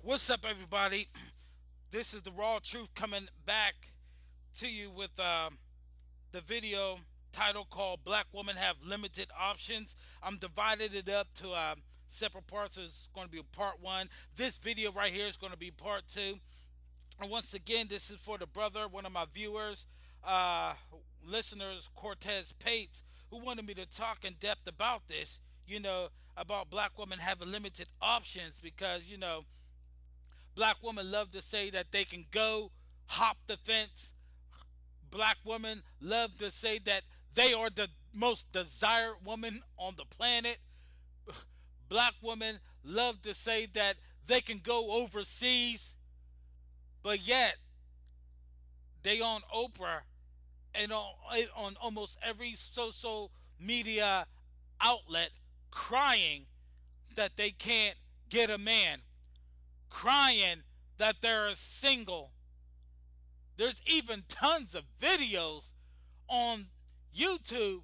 What's up, everybody? This is the raw truth coming back to you with the video title called "Black Women Have Limited Options." I'm divided it up to separate parts. It's going to be part one. This video right here is going to be part two. And once again, this is for the brother, one of my viewers, uh, listeners, Cortez Pates, who wanted me to talk in depth about this. About black women having limited options because black women love to say that they can go hop the fence. Black women love to say that they are the most desired woman on the planet. Black women love to say that they can go overseas, but yet they on Oprah and on almost every social media outlet crying that they can't get a man, crying that they're single. There's even tons of videos on YouTube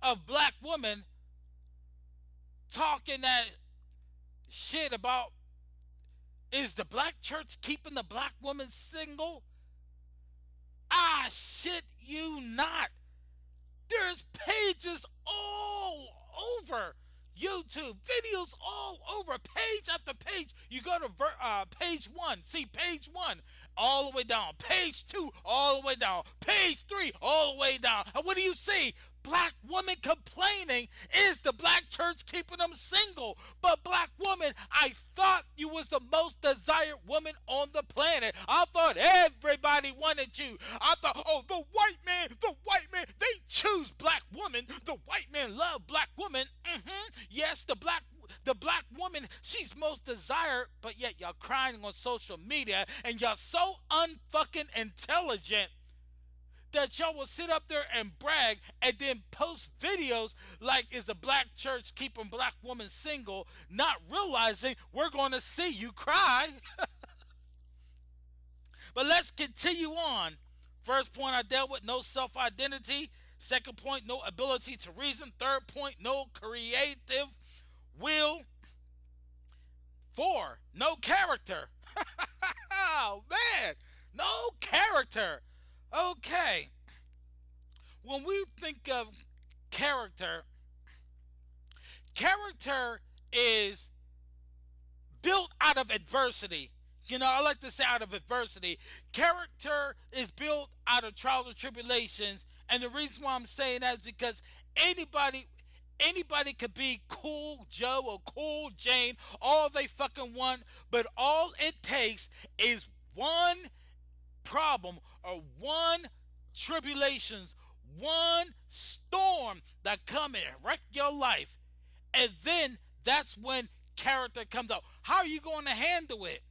of black women talking that shit about, is the black church keeping the black woman single? I shit you not. There's pages all over YouTube, videos all over, page after page. You go to page one, see page one, all the way down. Page two, all the way down. Page three, all the way down. And what do you see? Black women complaining, is the black church keeping them single? But black woman, I thought you was the most desired woman on the planet. I thought everybody wanted you. I thought, oh, the white man, they choose black women. The white man love black women. Yes, the black woman, she's most desired, but yet y'all crying on social media and y'all so unfucking intelligent that y'all will sit up there and brag and then post videos like, is the black church keeping black women single, not realizing we're going to see you cry. But let's continue on. First point I dealt with, no self-identity. Second point, no ability to reason. Third point, no creative will. Four, no character. Oh, man. No character. Okay. When we think of character, character is built out of adversity. I like to say out of adversity. Character is built out of trials and tribulations. And the reason why I'm saying that is because anybody could be cool Joe or cool Jane, all they fucking want, but all it takes is one problem or one tribulations, one storm that come and wreck your life. And then that's when character comes out. How are you going to handle it?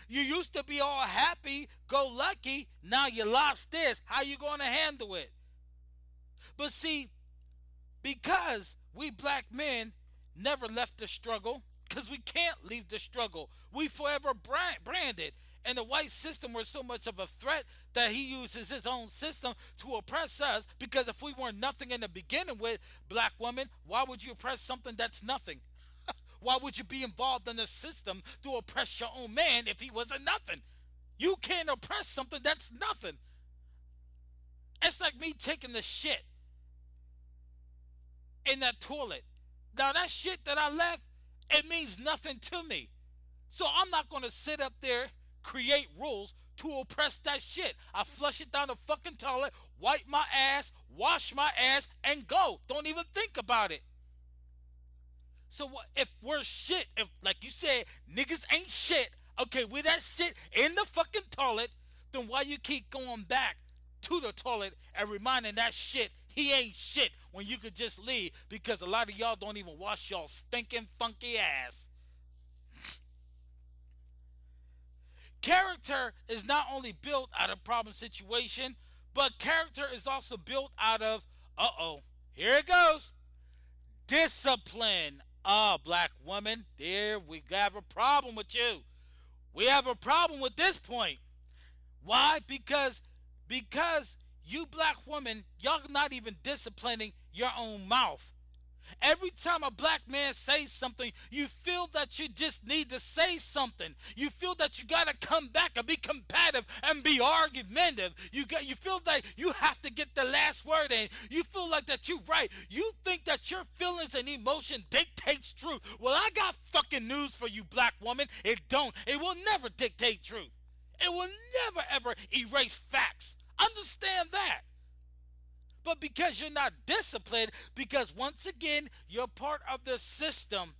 You used to be all happy, go lucky. Now you lost this. How you going to handle it? But see, because we black men never left the struggle, because we can't leave the struggle. We forever branded. And the white system was so much of a threat that he uses his own system to oppress us. Because if we weren't nothing in the beginning with, black women, why would you oppress something that's nothing? Why would you be involved in the system to oppress your own man if he wasn't nothing? You can't oppress something that's nothing. It's like me taking the shit in that toilet. Now that shit that I left, it means nothing to me. So I'm not going to sit up there, create rules to oppress that shit. I flush it down the fucking toilet, wipe my ass, wash my ass, and go. Don't even think about it. So what if we're shit? If, like you said, niggas ain't shit. Okay, we that shit in the fucking toilet. Then why you keep going back to the toilet and reminding that shit he ain't shit when you could just leave? Because a lot of y'all don't even wash y'all stinking funky ass. Character is not only built out of problem situation, but character is also built out of, here it goes, discipline. Black woman, there we have a problem with you. We have a problem with this point. Why? Because you black women, y'all not even disciplining your own mouth. Every time a black man says something, you feel that you just need to say something. You feel that you gotta come back and be combative and be argumentative. You feel that you have to get the last word in. You feel like that you're right. You think that your feelings and emotion dictates truth. Well, I got fucking news for you, black woman. It don't. It will never dictate truth. It will never ever erase facts. Understand that. But because you're not disciplined, because once again, you're part of the system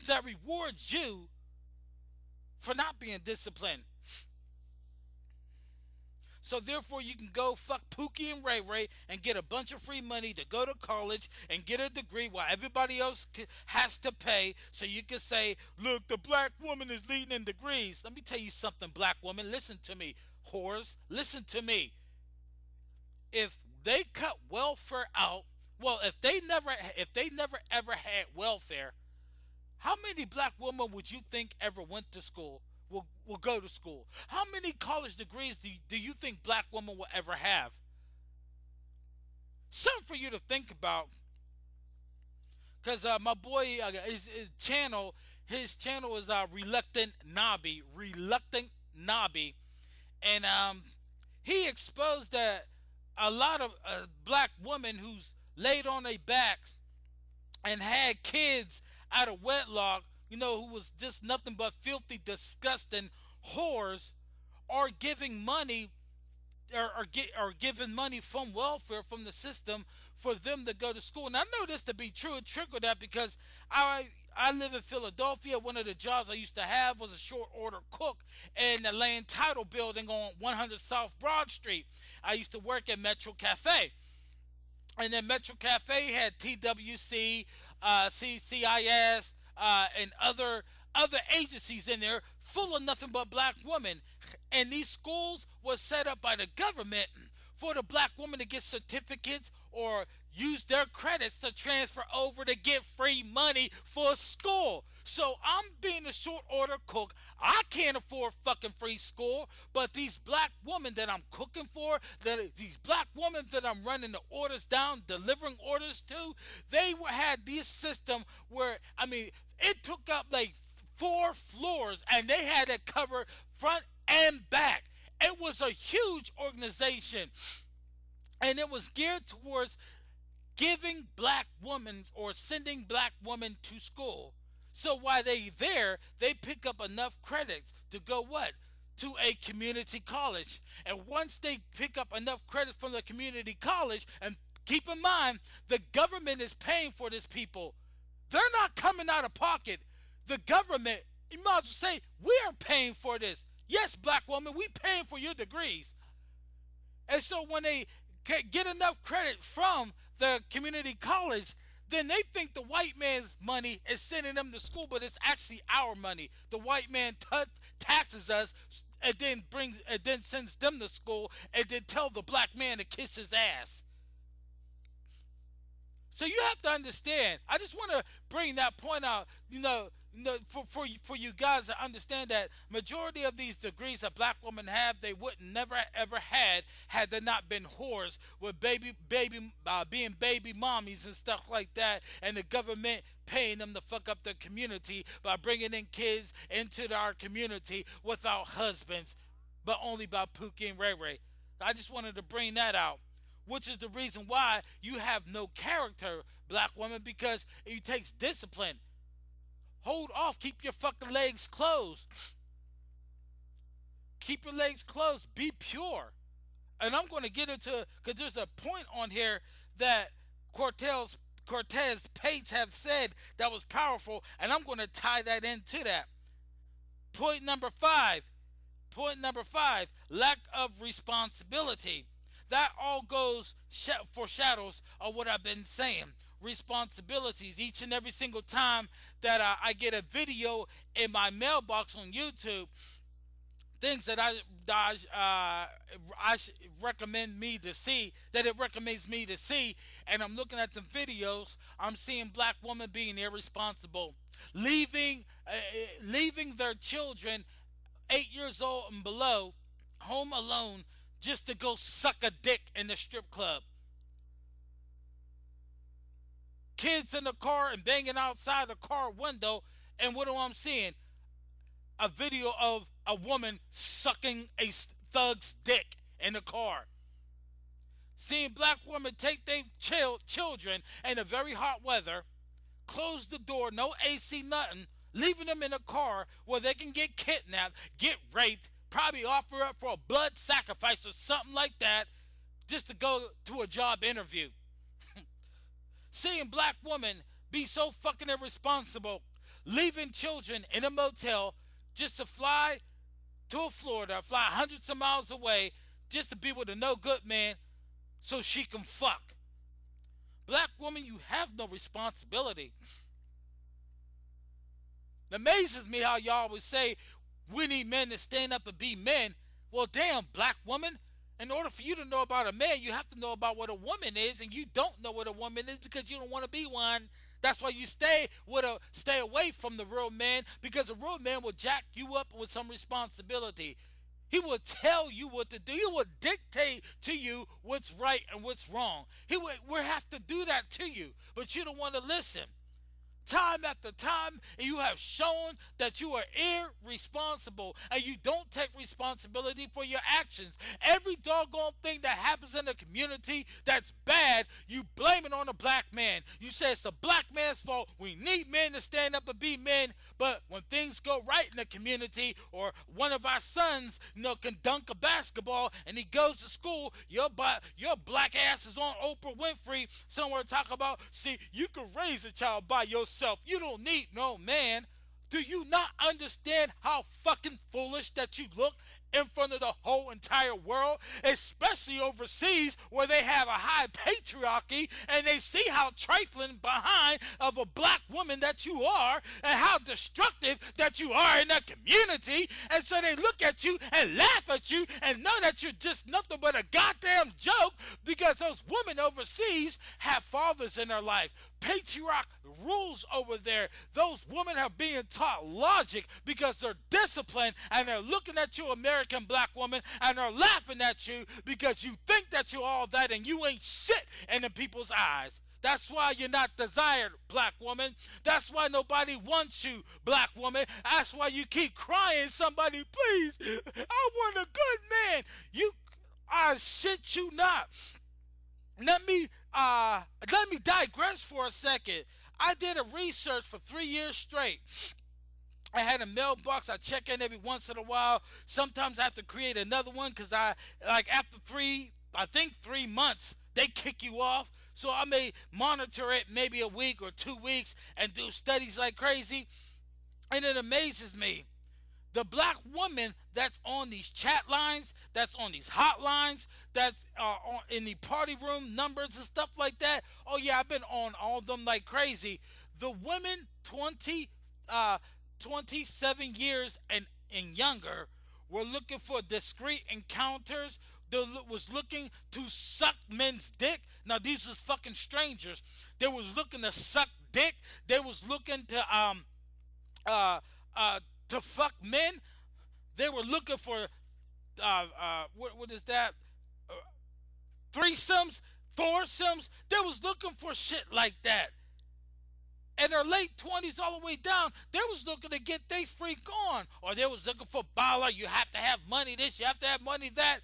that rewards you for not being disciplined. So therefore, you can go fuck Pookie and Ray Ray and get a bunch of free money to go to college and get a degree while everybody else has to pay. So you can say, look, the black woman is leading in degrees. Let me tell you something, black woman. Listen to me, whores. Listen to me. If they cut welfare out, well, if they never ever had welfare, how many black women would you think ever went to school? Will go to school? How many college degrees do you think black women will ever have? Something for you to think about. Cause my boy, his channel is reluctant Nobby, and he exposed that a lot of black women who's laid on their backs and had kids out of wedlock, who was just nothing but filthy, disgusting whores, are giving money or giving money from welfare from the system for them to go to school. And I know this to be true. It triggered that because I live in Philadelphia. One of the jobs I used to have was a short order cook in the Land Title building on 100 South Broad Street. I used to work at Metro Cafe. And then Metro Cafe had TWC, CCIS, and other agencies in there full of nothing but black women. And these schools were set up by the government for the black woman to get certificates or use their credits to transfer over to get free money for school. So I'm being a short order cook. I can't afford fucking free school, but these black women that I'm cooking for, these black women that I'm running the orders down, delivering orders to, they had this system where, it took up like 4 floors and they had to cover front and back. It was a huge organization, and it was geared towards giving black women or sending black women to school. So while they there, they pick up enough credits to go what? To a community college. And once they pick up enough credits from the community college, and keep in mind, the government is paying for this people. They're not coming out of pocket. The government, you might as well say, we are paying for this. Yes, black woman, we paying for your degrees. And so when they get enough credit from the community college, then they think the white man's money is sending them to school, but it's actually our money. The white man taxes us and then sends them to school and then tell the black man to kiss his ass. So you have to understand. I just want to bring that point out. For you guys to understand that majority of these degrees that black women have, they would never ever had they not been whores with being baby mommies and stuff like that, and the government paying them to fuck up the community by bringing in kids into our community without husbands, but only by Pookie and Ray Ray. I just wanted to bring that out, which is the reason why you have no character, black woman, because it takes discipline. Hold off. Keep your fucking legs closed. Keep your legs closed. Be pure. And I'm going to get into, because there's a point on here that Cortez Pates have said that was powerful, and I'm going to tie that into that. Point number five. Lack of responsibility. That all goes foreshadows of what I've been saying. Responsibilities. Each and every single time that I get a video in my mailbox on YouTube, things that I recommend me to see, that it recommends me to see, and I'm looking at the videos, I'm seeing black women being irresponsible, leaving their children 8 years old and below home alone just to go suck a dick in the strip club. kids in the car and banging outside the car window. And what am I seeing? A video of a woman sucking a thug's dick in the car. Seeing black women take their children in a very hot weather, close the door, no AC, nothing, leaving them in a car where they can get kidnapped, get raped, probably offer up for a blood sacrifice or something like that, just to go to a job interview. Seeing black women be so fucking irresponsible, leaving children in a motel just to fly to Florida, fly hundreds of miles away, just to be with a no good man so she can fuck. Black woman, you have no responsibility. It amazes me how y'all always say we need men to stand up and be men. Well, damn, black woman, in order for you to know about a man, you have to know about what a woman is, and you don't know what a woman is because you don't want to be one. That's why you stay away from the real man, because a real man will jack you up with some responsibility. He will tell you what to do. He will dictate to you what's right and what's wrong. He will have to do that to you, but you don't want to listen. Time after time, and you have shown that you are irresponsible and you don't take responsibility for your actions. Every doggone thing that happens in the community that's bad, you blame it on the black man. You say it's the black man's fault. We need men to stand up and be men. But when things go right in the community, or one of our sons, can dunk a basketball and he goes to school, your black ass is on Oprah Winfrey somewhere talking about, see, you can raise a child by yourself. You don't need no man. Do you not understand how fucking foolish that you look in front of the whole entire world, especially overseas where they have a high patriarchy and they see how trifling behind of a black woman that you are and how destructive that you are in that community, and so they look at you and laugh at you and know that you're just nothing but a goddamn joke because those women overseas have fathers in their life. Patriarch rules over there. Those women are being taught logic because they're disciplined, and they're looking at you, American black woman, and they're laughing at you because you think that you're all that and you ain't shit in the people's eyes. That's why you're not desired, black woman. That's why nobody wants you, black woman. That's why you keep crying, somebody, please, I want a good man. I shit you not. Let me digress for a second. I did a research for 3 years straight. I had a mailbox. I check in every once in a while. Sometimes I have to create another one because after 3 months, they kick you off. So I may monitor it maybe a week or 2 weeks and do studies like crazy. And it amazes me. The black woman that's on these chat lines, that's on these hotlines, that's in the party room numbers and stuff like that. Oh yeah, I've been on all of them like crazy. The women 27 years and younger were looking for discreet encounters. They was looking to suck men's dick. Now these is fucking strangers. They was looking to suck dick. They was looking to fuck men. They were looking for what is that? Threesomes, foursomes. They was looking for shit like that. In their late 20s all the way down, they was looking to get they freak on. Or they was looking for baller. You have to have money this, you have to have money that.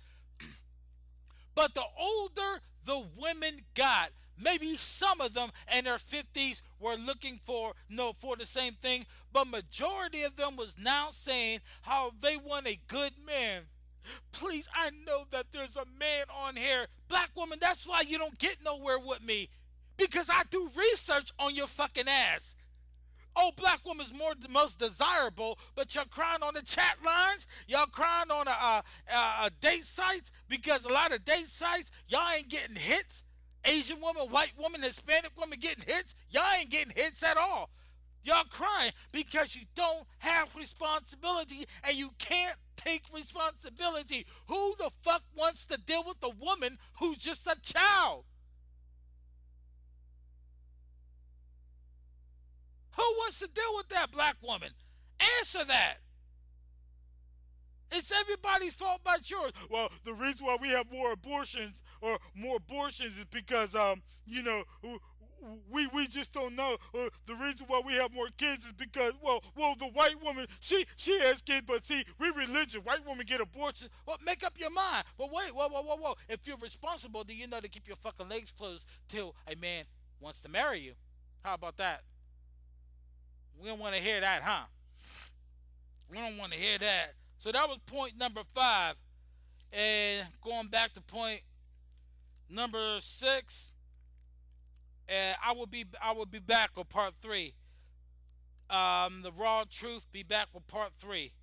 But the older the women got, maybe some of them in their 50s were looking for the same thing, but majority of them was now saying how they want a good man. Please, I know that there's a man on here. Black woman, that's why you don't get nowhere with me. Because I do research on your fucking ass. Oh, black woman's most desirable, but you're crying on the chat lines. Y'all crying on a date sites because a lot of date sites, y'all ain't getting hits. Asian woman, white woman, Hispanic woman getting hits. Y'all ain't getting hits at all. Y'all crying because you don't have responsibility and you can't take responsibility. Who the fuck wants to deal with a woman who's just a child? Who wants to deal with that, black woman? Answer that. It's everybody's fault but yours. Well, the reason why we have more abortions is because we just don't know. The reason why we have more kids is because the white woman she has kids, but see we religious. White women get abortions. Well, make up your mind. But wait, whoa. If you're responsible, then you know to keep your fucking legs closed till a man wants to marry you. How about that? We don't want to hear that, huh? We don't want to hear that. So that was point number 5. And going back to point number 6, and I will be back with part 3. The raw truth. Be back with part 3.